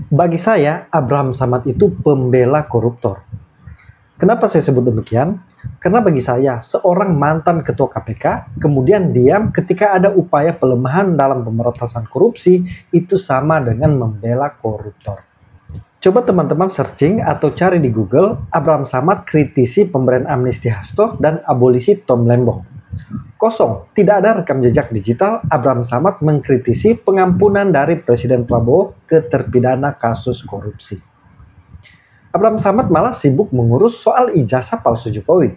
Bagi saya, Abraham Samad itu pembela koruptor. Kenapa saya sebut demikian? Karena bagi saya, seorang mantan ketua KPK kemudian diam ketika ada upaya pelemahan dalam pemberantasan korupsi itu sama dengan membela koruptor. Coba teman-teman searching atau cari di Google Abraham Samad kritisi pemberian amnesti Hasto dan abolisi Tom Lembong. Kosong, tidak ada rekam jejak digital Abraham Samad mengkritisi pengampunan dari Presiden Prabowo ke terpidana kasus korupsi. Abraham Samad malah sibuk mengurus soal ijazah palsu Jokowi.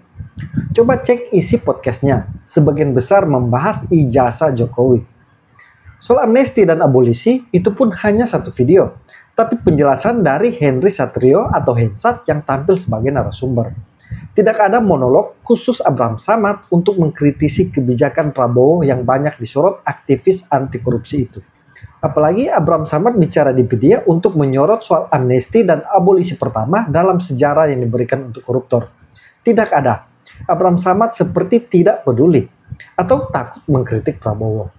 Coba cek isi podcastnya, sebagian besar membahas ijazah Jokowi. Soal amnesti dan abolisi itu pun hanya satu video, tapi penjelasan dari Henry Satrio atau Hensat yang tampil sebagai narasumber. Tidak ada monolog khusus Abraham Samad untuk mengkritisi kebijakan Prabowo yang banyak disorot aktivis anti korupsi itu. Apalagi Abraham Samad bicara di media untuk menyorot soal amnesti dan abolisi pertama dalam sejarah yang diberikan untuk koruptor. Tidak ada. Abraham Samad seperti tidak peduli atau takut mengkritik Prabowo.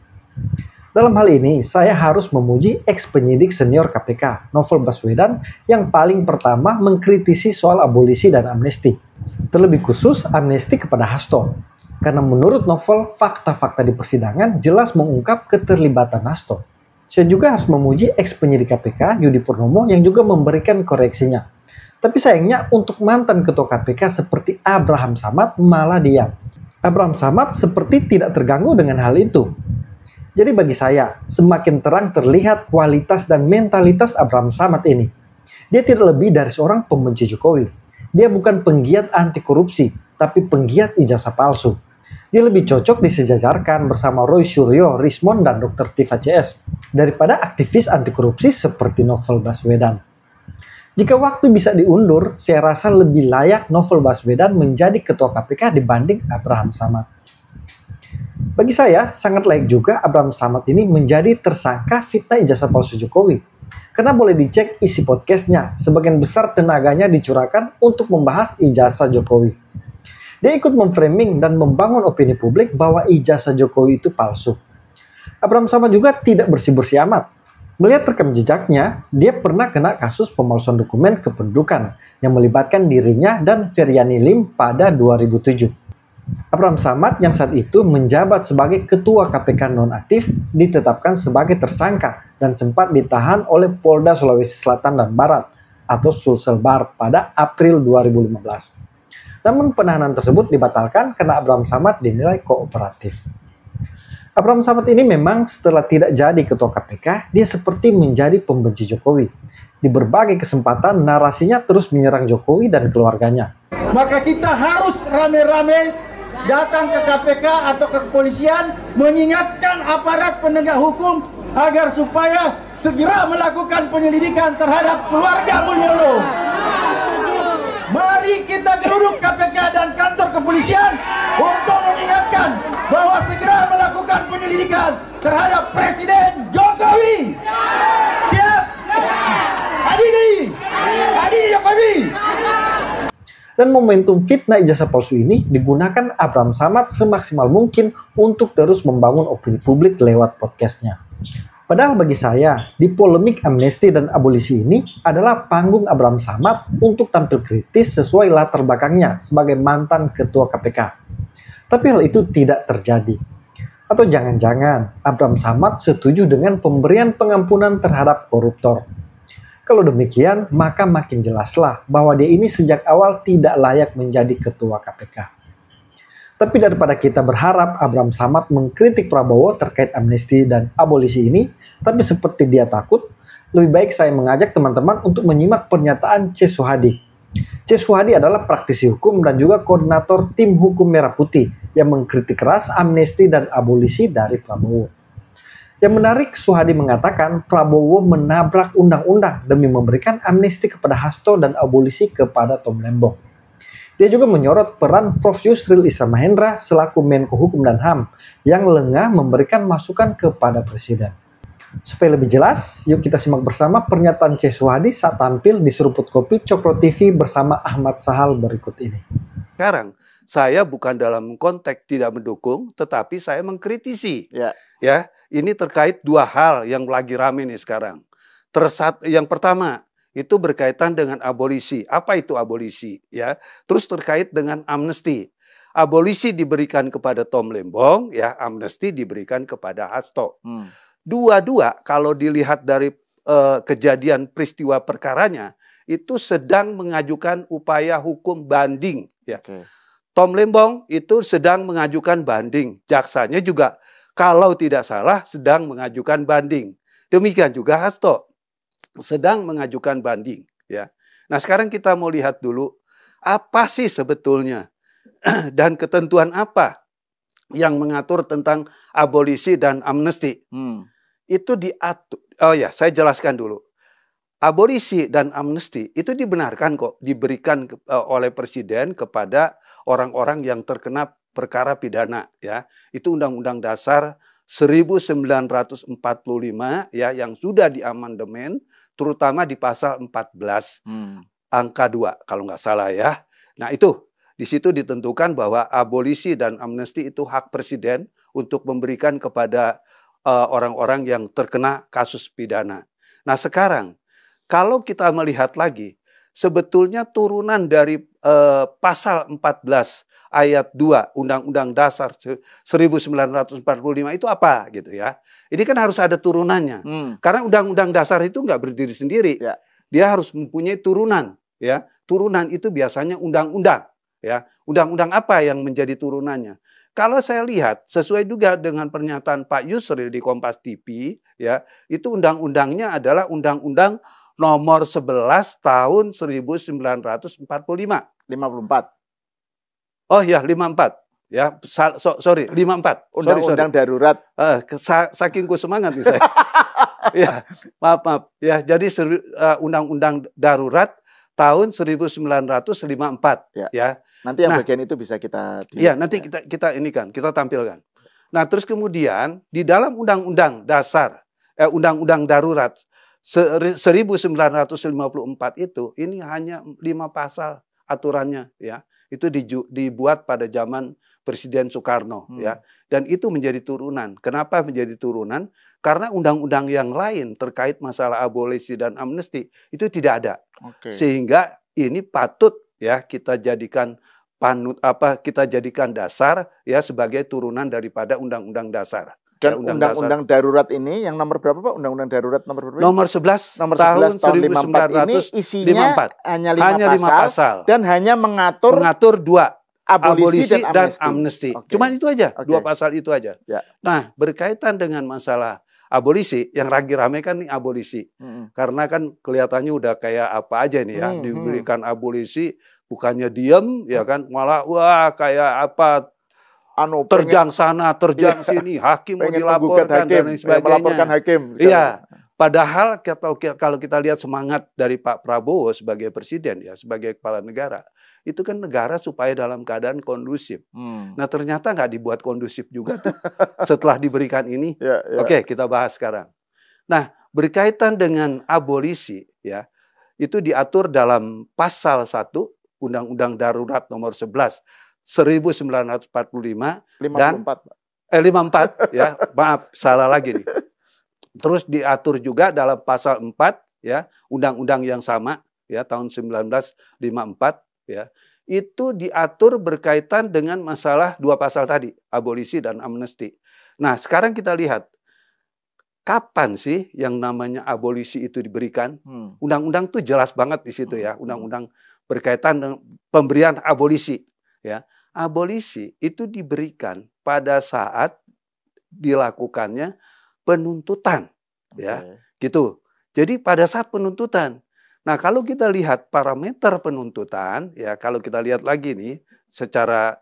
Dalam hal ini, saya harus memuji ex-penyidik senior KPK, Novel Baswedan, yang paling pertama mengkritisi soal abolisi dan amnesti. Terlebih khusus amnesti kepada Hasto. Karena menurut Novel, fakta-fakta di persidangan jelas mengungkap keterlibatan Hasto. Saya juga harus memuji ex-penyidik KPK, Yudi Purnomo, yang juga memberikan koreksinya. Tapi sayangnya untuk mantan ketua KPK seperti Abraham Samad malah diam. Abraham Samad seperti tidak terganggu dengan hal itu. Jadi bagi saya, semakin terang terlihat kualitas dan mentalitas Abraham Samad ini. Dia tidak lebih dari seorang pembenci Jokowi. Dia bukan penggiat anti korupsi, tapi penggiat ijazah palsu. Dia lebih cocok disejajarkan bersama Roy Suryo, Rismon, dan Dr. Tiva CS daripada aktivis anti korupsi seperti Novel Baswedan. Jika waktu bisa diundur, saya rasa lebih layak Novel Baswedan menjadi ketua KPK dibanding Abraham Samad. Bagi saya, sangat layak juga Abraham Samad ini menjadi tersangka fitnah ijazah palsu Jokowi. Karena boleh dicek isi podcastnya, sebagian besar tenaganya dicurahkan untuk membahas ijazah Jokowi. Dia ikut memframing dan membangun opini publik bahwa ijazah Jokowi itu palsu. Abraham Samad juga tidak bersih-bersih amat. Melihat rekam jejaknya, dia pernah kena kasus pemalsuan dokumen kependudukan yang melibatkan dirinya dan Feryani Lim pada 2007. Abraham Samad yang saat itu menjabat sebagai ketua KPK nonaktif ditetapkan sebagai tersangka dan sempat ditahan oleh Polda Sulawesi Selatan dan Barat atau Sulselbar pada April 2015. Namun penahanan tersebut dibatalkan karena Abraham Samad dinilai kooperatif. Abraham Samad ini memang setelah tidak jadi ketua KPK, dia seperti menjadi pembenci Jokowi. Di berbagai kesempatan narasinya terus menyerang Jokowi dan keluarganya. Maka kita harus rame-rame datang ke KPK atau ke kepolisian mengingatkan aparat penegak hukum agar supaya segera melakukan penyelidikan terhadap keluarga Mulyono. Mari kita geruduk KPK dan kantor kepolisian untuk mengingatkan bahwa segera melakukan penyelidikan terhadap Presiden Jokowi. Siap? Adili Jokowi. Dan momentum fitnah ijazah palsu ini digunakan Abraham Samad semaksimal mungkin untuk terus membangun opini publik lewat podcastnya. Padahal bagi saya, di polemik amnesti dan abolisi ini adalah panggung Abraham Samad untuk tampil kritis sesuai latar belakangnya sebagai mantan ketua KPK. Tapi hal itu tidak terjadi. Atau jangan-jangan Abraham Samad setuju dengan pemberian pengampunan terhadap koruptor. Kalau demikian, maka makin jelaslah bahwa dia ini sejak awal tidak layak menjadi ketua KPK. Tapi daripada kita berharap Abraham Samad mengkritik Prabowo terkait amnesti dan abolisi ini, tapi seperti dia takut, lebih baik saya mengajak teman-teman untuk menyimak pernyataan C. Suhadi. C. Suhadi adalah praktisi hukum dan juga koordinator tim hukum Merah Putih yang mengkritik keras amnesti dan abolisi dari Prabowo. Yang menarik, Suhadi mengatakan Prabowo menabrak undang-undang demi memberikan amnesti kepada Hasto dan abolisi kepada Tom Lembong. Dia juga menyorot peran Prof. Yusril Iza Mahendra selaku Menko Hukum dan HAM yang lengah memberikan masukan kepada Presiden. Supaya lebih jelas, yuk kita simak bersama pernyataan C. Suhadi saat tampil di Seruput Kopi Cokro TV bersama Ahmad Sahal berikut ini. Sekarang, saya bukan dalam konteks tidak mendukung, tetapi saya mengkritisi. Ya, ini terkait dua hal yang lagi rame nih sekarang. Yang pertama itu berkaitan dengan abolisi. Apa itu abolisi? Ya, terus terkait dengan amnesti. Abolisi diberikan kepada Tom Lembong, ya, amnesti diberikan kepada Hasto. Dua-dua kalau dilihat dari kejadian peristiwa perkaranya itu sedang mengajukan upaya hukum banding. Ya. Tom Lembong itu sedang mengajukan banding. Jaksanya juga kalau tidak salah sedang mengajukan banding. Demikian juga Hasto sedang mengajukan banding. Ya. Nah sekarang kita mau lihat dulu apa sih sebetulnya dan ketentuan apa yang mengatur tentang abolisi dan amnesti. Itu diatur. Oh ya, saya jelaskan dulu. Abolisi dan amnesti itu dibenarkan kok, diberikan oleh Presiden kepada orang-orang yang terkena perkara pidana. Ya, itu Undang-Undang Dasar 1945 ya, yang sudah diamandemen, terutama di pasal 14 angka 2 kalau nggak salah ya. Nah itu di situ ditentukan bahwa abolisi dan amnesti itu hak Presiden untuk memberikan kepada orang-orang yang terkena kasus pidana. Nah sekarang kalau kita melihat lagi, sebetulnya turunan dari pasal 14 ayat 2 Undang-Undang Dasar 1945 itu apa gitu ya. Ini kan harus ada turunannya. Karena Undang-Undang Dasar itu nggak berdiri sendiri. Ya. Dia harus mempunyai turunan. Ya. Turunan itu biasanya undang-undang. Ya. Undang-undang apa yang menjadi turunannya? Kalau saya lihat sesuai juga dengan pernyataan Pak Yusril di Kompas TV, ya, itu undang-undangnya adalah Undang-Undang nomor 11 tahun 1945. 54. Oh ya, 54. Ya, sorry, 54. Undang-undang darurat. Saking ku semangat nih saya. Ya, maaf. Ya, jadi Undang-Undang darurat tahun 1954. Ya. Nanti yang bagian itu bisa kita Iya, nanti kita ini kan, kita tampilkan. Nah, terus kemudian di dalam Undang-Undang Dasar Undang-Undang Darurat 1954 itu ini hanya 5 pasal aturannya ya. Itu dibuat pada zaman Presiden Soekarno ya. Dan itu menjadi turunan. Kenapa menjadi turunan? Karena undang-undang yang lain terkait masalah abolisi dan amnesti itu tidak ada. Sehingga ini patut ya kita jadikan kita jadikan dasar ya sebagai turunan daripada Undang-Undang Dasar. Dan Undang-Undang Darurat ini yang nomor berapa Pak? Undang-Undang Darurat nomor berapa? Nomor 11 tahun 54 ini isinya 54. hanya 5 pasal dan hanya mengatur 2 abolisi dan amnesti. Cuman itu aja, 2 pasal itu aja. Ya. Nah, berkaitan dengan masalah abolisi, yang lagi rame kan nih abolisi. Karena kan kelihatannya udah kayak apa aja nih ya, diberikan abolisi bukannya diem ya kan, malah wah kayak apa terjang sana, terjang sini, hakim mau dilaporkan dan lain sebagainya. Melaporkan hakim. Iya, padahal kalau kita lihat semangat dari Pak Prabowo sebagai presiden ya, sebagai kepala negara, itu kan negara supaya dalam keadaan kondusif. Nah ternyata nggak dibuat kondusif juga tuh setelah diberikan ini. Oke, kita bahas sekarang. Nah berkaitan dengan abolisi ya, itu diatur dalam pasal 1 Undang-Undang Darurat nomor 11 1945 dan 54 ya, maaf salah lagi nih. Terus diatur juga dalam pasal 4 ya, undang-undang yang sama ya tahun 1954 ya. Itu diatur berkaitan dengan masalah 2 pasal tadi, abolisi dan amnesti. Nah, sekarang kita lihat kapan sih yang namanya abolisi itu diberikan? Undang-undang tuh jelas banget di situ ya, undang-undang berkaitan dengan pemberian abolisi ya. Abolisi itu diberikan pada saat dilakukannya penuntutan ya. Gitu. Jadi pada saat penuntutan. Nah, kalau kita lihat parameter penuntutan ya, kalau kita lihat lagi nih secara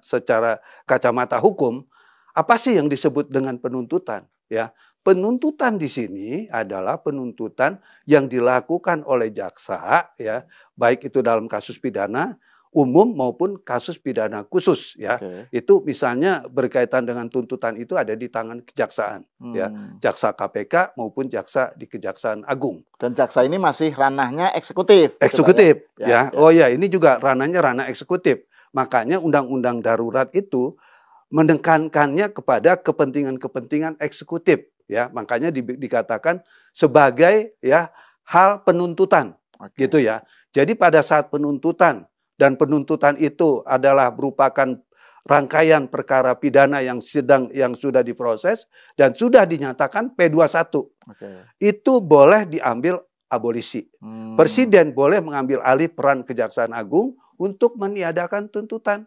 kacamata hukum, apa sih yang disebut dengan penuntutan ya? Penuntutan di sini adalah penuntutan yang dilakukan oleh jaksa ya, baik itu dalam kasus pidana umum maupun kasus pidana khusus ya. Itu misalnya berkaitan dengan tuntutan itu ada di tangan kejaksaan ya, jaksa KPK maupun jaksa di Kejaksaan Agung. Dan jaksa ini masih ranahnya eksekutif. Eksekutif ya. Oh ya, ini juga ranahnya ranah eksekutif. Makanya undang-undang darurat itu menekankannya kepada kepentingan-kepentingan eksekutif ya. Makanya dikatakan sebagai ya hal penuntutan, gitu ya. Jadi pada saat penuntutan, dan penuntutan itu adalah merupakan rangkaian perkara pidana yang sudah diproses dan sudah dinyatakan P21. Itu boleh diambil abolisi. Presiden boleh mengambil alih peran Kejaksaan Agung untuk meniadakan tuntutan.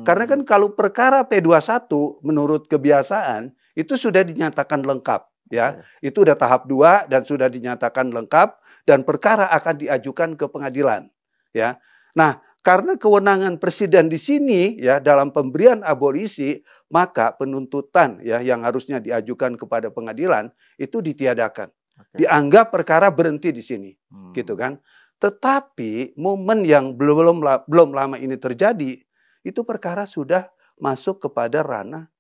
Karena kan kalau perkara P21 menurut kebiasaan itu sudah dinyatakan lengkap, ya. Itu udah tahap 2 dan sudah dinyatakan lengkap dan perkara akan diajukan ke pengadilan, ya. Nah, karena kewenangan presiden di sini ya dalam pemberian abolisi, maka penuntutan ya yang harusnya diajukan kepada pengadilan itu ditiadakan. Dianggap perkara berhenti di sini, gitu kan. Tetapi momen yang belum lama ini terjadi, itu perkara sudah masuk kepada ranah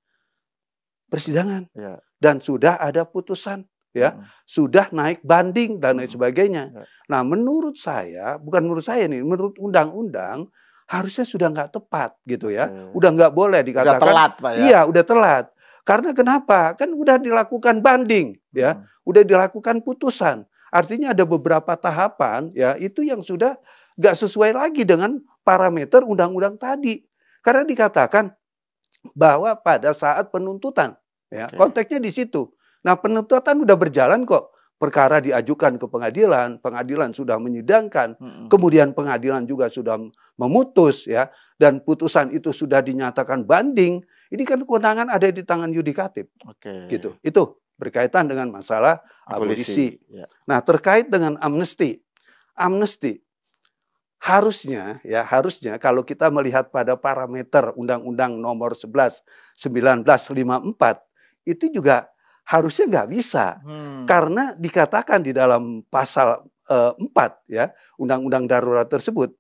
persidangan dan sudah ada putusan. Ya, sudah naik banding dan lain sebagainya. Nah, menurut saya, bukan menurut saya nih, menurut undang-undang harusnya sudah nggak tepat gitu ya. Udah nggak boleh dikatakan. Udah telat, Pak, ya? Iya, udah telat. Karena kenapa? Kan udah dilakukan banding, ya, udah dilakukan putusan. Artinya ada beberapa tahapan, ya, itu yang sudah nggak sesuai lagi dengan parameter undang-undang tadi. Karena dikatakan bahwa pada saat penuntutan, ya, konteksnya di situ. Nah, penuntutan udah berjalan kok. Perkara diajukan ke pengadilan, pengadilan sudah menyidangkan, kemudian pengadilan juga sudah memutus, ya, dan putusan itu sudah dinyatakan banding. Ini kan kewenangan ada di tangan yudikatif, gitu. Itu berkaitan dengan masalah abolisi. Nah, terkait dengan amnesti, harusnya kalau kita melihat pada parameter Undang-Undang Nomor 11 1954 itu juga harusnya nggak bisa, karena dikatakan di dalam pasal 4 ya Undang-Undang Darurat tersebut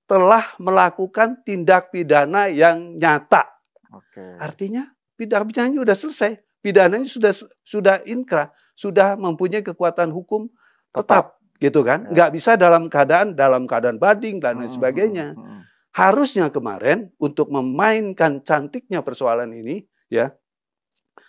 telah melakukan tindak pidana yang nyata. Artinya pidananya sudah selesai, pidananya sudah inkrah, sudah mempunyai kekuatan hukum tetap, gitu kan? Nggak bisa dalam keadaan banding dan lain sebagainya. Harusnya kemarin untuk memainkan cantiknya persoalan ini, ya.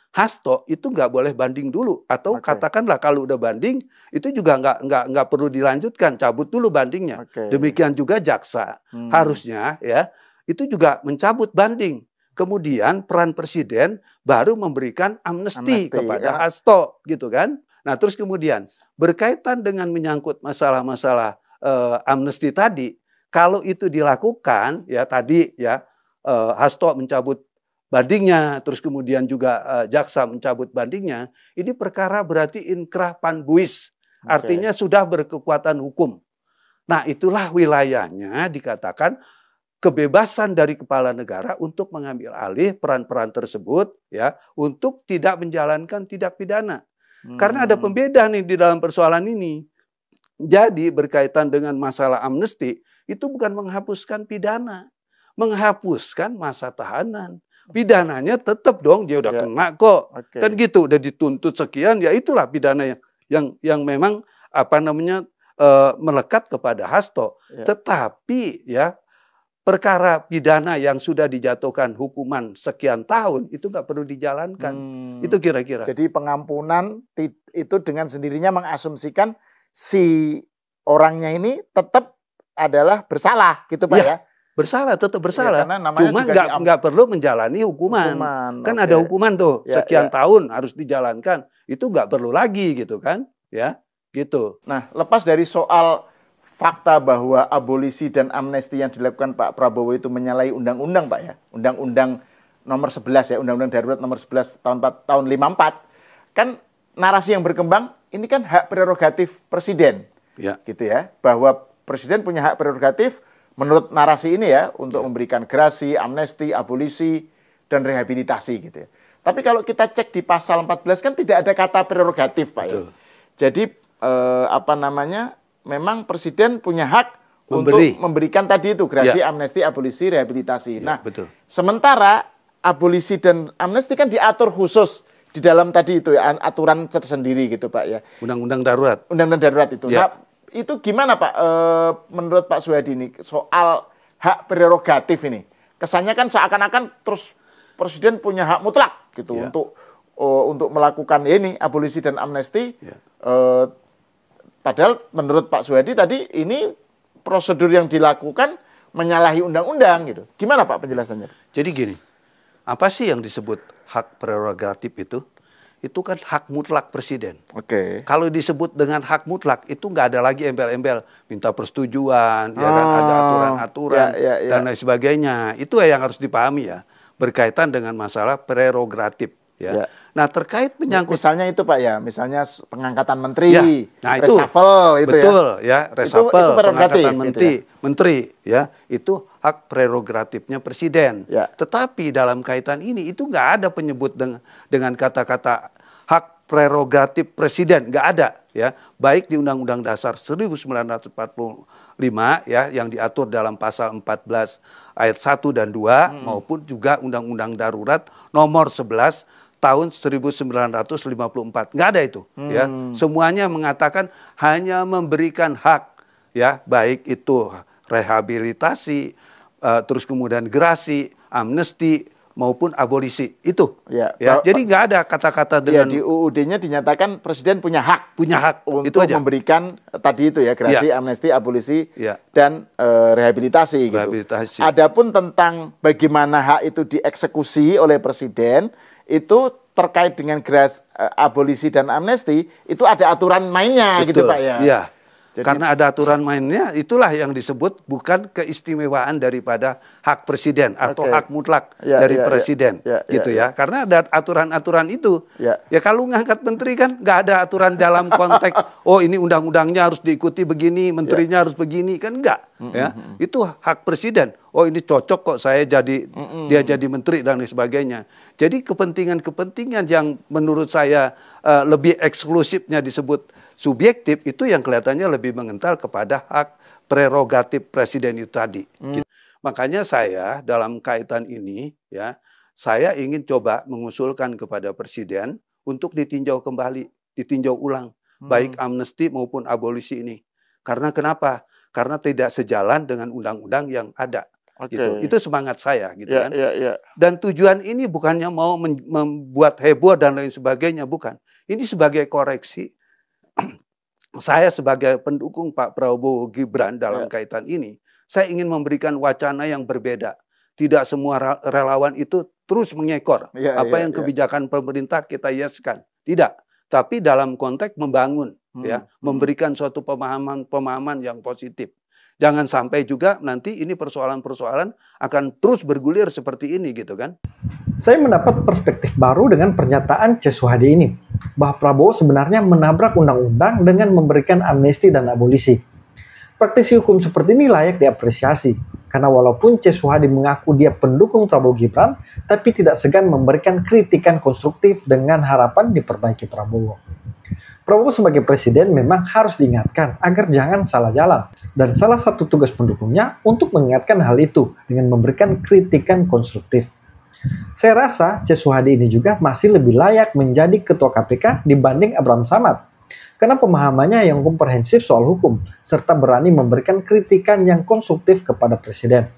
Hasto itu nggak boleh banding dulu, atau katakanlah kalau udah banding itu juga nggak perlu dilanjutkan, cabut dulu bandingnya. Demikian juga jaksa harusnya ya itu juga mencabut banding. Kemudian peran presiden baru memberikan amnesti kepada Hasto, gitu kan? Nah terus kemudian berkaitan dengan menyangkut masalah-masalah amnesti tadi, kalau itu dilakukan ya tadi ya Hasto mencabut bandingnya, terus kemudian juga jaksa mencabut bandingnya, ini perkara berarti inkrah panbuis, artinya sudah berkekuatan hukum. Nah itulah wilayahnya dikatakan kebebasan dari kepala negara untuk mengambil alih peran-peran tersebut ya untuk tidak menjalankan tindak pidana. Karena ada pembeda nih di dalam persoalan ini. Jadi berkaitan dengan masalah amnesti itu bukan menghapuskan pidana, menghapuskan masa tahanan. Pidananya tetap dong, dia udah kena kok. Kan gitu, udah dituntut sekian, ya itulah pidana yang memang apa namanya melekat kepada Hasto. Tetapi ya perkara pidana yang sudah dijatuhkan hukuman sekian tahun itu nggak perlu dijalankan. Itu kira-kira. Jadi pengampunan itu dengan sendirinya mengasumsikan si orangnya ini tetap adalah bersalah, gitu Pak ya? Bersalah, tetap bersalah. Cuma nggak perlu menjalani hukuman. Kan ada hukuman tuh, sekian tahun harus dijalankan. Itu nggak perlu lagi gitu kan. Ya, gitu. Nah, lepas dari soal fakta bahwa abolisi dan amnesti yang dilakukan Pak Prabowo itu menyalahi undang-undang Pak ya. Undang-undang nomor 11 ya, Undang-Undang Darurat nomor 11 tahun 54. Kan narasi yang berkembang, ini kan hak prerogatif presiden. Gitu ya. Bahwa presiden punya hak prerogatif menurut narasi ini ya, untuk memberikan gerasi, amnesti, abolisi, dan rehabilitasi gitu ya. Tapi kalau kita cek di pasal 14 kan tidak ada kata prerogatif Pak ya. Jadi memang presiden punya hak untuk memberikan tadi itu gerasi, amnesti, abolisi, rehabilitasi. Nah, sementara abolisi dan amnesti kan diatur khusus di dalam tadi itu ya, aturan tersendiri gitu Pak ya. Undang-undang darurat. Undang-undang darurat itu. Nah, itu gimana Pak, menurut Pak Suhadi ini soal hak prerogatif ini? Kesannya kan seakan-akan terus presiden punya hak mutlak gitu untuk melakukan ini abolisi dan amnesti Padahal menurut Pak Suhadi tadi ini prosedur yang dilakukan menyalahi undang-undang gitu. Gimana Pak penjelasannya? Jadi gini, apa sih yang disebut hak prerogatif itu? Itu kan hak mutlak presiden. Oke. Kalau disebut dengan hak mutlak, itu nggak ada lagi embel-embel minta persetujuan, ya kan, ada aturan-aturan dan lain sebagainya. Itu yang harus dipahami ya, berkaitan dengan masalah prerogatif. Ya. Nah terkait menyangkut misalnya itu Pak ya, misalnya pengangkatan menteri, ya, nah itu reshuffle itu betul ya, reshuffle, itu pengangkatan gitu menteri ya, itu hak prerogatifnya presiden. Ya. Tetapi dalam kaitan ini itu nggak ada penyebut dengan kata-kata hak prerogatif presiden, nggak ada ya, baik di Undang-Undang Dasar 1945 ya yang diatur dalam pasal 14 ayat 1 dan 2 maupun juga Undang-Undang Darurat nomor 11 tahun 1954. Nggak ada itu ya. Semuanya mengatakan hanya memberikan hak ya, baik itu rehabilitasi, terus kemudian gerasi, amnesti maupun abolisi itu. Ya, jadi nggak ada kata-kata dengan di UUD-nya dinyatakan presiden punya hak untuk itu memberikan tadi itu ya, gerasi, amnesti, abolisi dan rehabilitasi gitu. Adapun tentang bagaimana hak itu dieksekusi oleh presiden itu terkait dengan abolisi dan amnesti itu ada aturan mainnya. Betul. Gitu Pak ya. Iya. Karena ada aturan mainnya, itulah yang disebut bukan keistimewaan daripada hak presiden atau hak mutlak dari presiden, gitu ya. Karena ada aturan-aturan itu. Ya kalau ngangkat menteri kan nggak ada aturan dalam konteks, oh ini undang-undangnya harus diikuti begini, menterinya harus begini, kan enggak. Ya, itu hak presiden. Oh ini cocok kok saya dia jadi menteri dan lain sebagainya. Jadi kepentingan-kepentingan yang menurut saya lebih eksklusifnya disebut subjektif itu yang kelihatannya lebih mengental kepada hak prerogatif presiden itu tadi. Gitu. Makanya saya dalam kaitan ini ya, saya ingin coba mengusulkan kepada presiden untuk ditinjau kembali, ditinjau ulang baik amnesti maupun abolisi ini. Karena kenapa? Karena tidak sejalan dengan undang-undang yang ada. Gitu. Itu semangat saya gitu kan. Dan tujuan ini bukannya mau membuat heboh dan lain sebagainya, bukan. Ini sebagai koreksi. Saya sebagai pendukung Pak Prabowo Gibran dalam kaitan ini, saya ingin memberikan wacana yang berbeda. Tidak semua relawan itu terus mengekor yang kebijakan pemerintah kita yeskan. Tidak. Tapi dalam konteks membangun, memberikan suatu pemahaman yang positif. Jangan sampai juga nanti ini persoalan-persoalan akan terus bergulir seperti ini gitu kan. Saya mendapat perspektif baru dengan pernyataan C. Suhadi ini, bahwa Prabowo sebenarnya menabrak undang-undang dengan memberikan amnesti dan abolisi. Praktisi hukum seperti ini layak diapresiasi, karena walaupun C. Suhadi mengaku dia pendukung Prabowo Gibran, tapi tidak segan memberikan kritikan konstruktif dengan harapan diperbaiki Prabowo. Prabowo sebagai presiden memang harus diingatkan agar jangan salah jalan, dan salah satu tugas pendukungnya untuk mengingatkan hal itu dengan memberikan kritikan konstruktif. Saya rasa C. Suhadi ini juga masih lebih layak menjadi ketua KPK dibanding Abraham Samad, karena pemahamannya yang komprehensif soal hukum, serta berani memberikan kritikan yang konstruktif kepada presiden.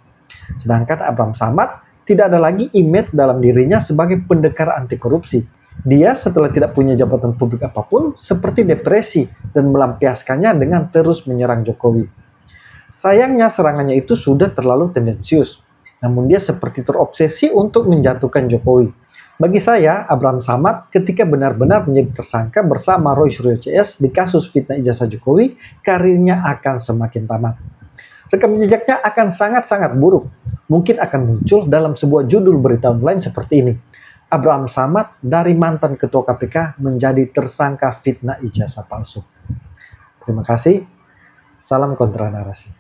Sedangkan Abraham Samad tidak ada lagi image dalam dirinya sebagai pendekar anti korupsi. Dia setelah tidak punya jabatan publik apapun, seperti depresi dan melampiaskannya dengan terus menyerang Jokowi. Sayangnya serangannya itu sudah terlalu tendensius, namun dia seperti terobsesi untuk menjatuhkan Jokowi. Bagi saya, Abraham Samad ketika benar-benar menjadi tersangka bersama Roy Suryo CS di kasus fitnah ijazah Jokowi, karirnya akan semakin tamat. Rekam jejaknya akan sangat-sangat buruk, mungkin akan muncul dalam sebuah judul berita online seperti ini. Abraham Samad dari mantan ketua KPK menjadi tersangka fitnah ijazah palsu. Terima kasih. Salam kontra narasi.